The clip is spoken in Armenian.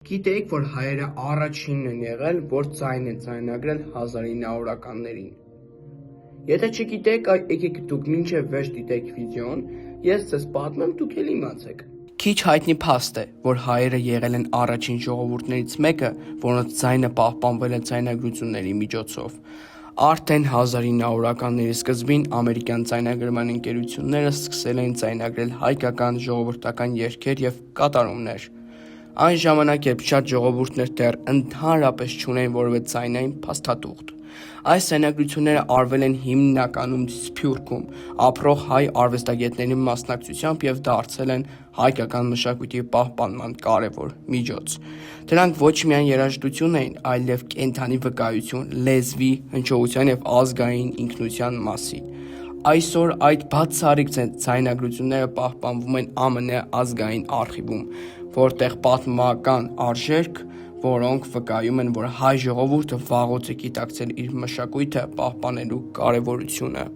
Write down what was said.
Գիտեիք, որ հայերը առաջինն են եղել, որ ձայն են ձայնագրել 1900-ականներին։ Եթե չգիտեք, եկեք դուք մինչև վերջ դիտեք վիդեոն, ես ձեզ պատմեմ, դուք էլ իմացեք։ Քիչ հայտնի փաստ է, որ հայերը եղել են առաջին ժողովուրդներից մեկը, որոնց ձայնը պահպանվել է ձայնագրությունների միջոցով։ Արդեն 1900-ականների սկզբին ամերիկյան ձայնագրման ընկերությունները սկսել էին ձայնագրել հայկական ժողովրդական երգեր և կատարումներ։ Այն ժամանակ, երբ շատ ժողովուրդներ դեռ ընդհանրապես չունեին որևէ ձայնային փաստաթուղթ։ Այս ձայնագրությունները արվել են հիմնականում Սփյուռքում ապրող հայ արվեստագետների մասնակցությամբ և դարձել են հայկական մշակույթի պահպանման կարևոր միջոց։ Դրանք ոչ միայն երաժշտություն էին, այլև կենդանի վկայություն լեզվի, հնչողության և ազգային ինքնության մասին։ Այսօր այդ բացառիկ ձայնագրությունները պահպանվում են ԱՄՆ ազգային արխիվում, որտեղ պատմական արժեք, որոնք վկայում են, որ հայ ժողովուրդը վաղուց է գիտակցել իր մշակույթը պահպանելու կարևորությունը։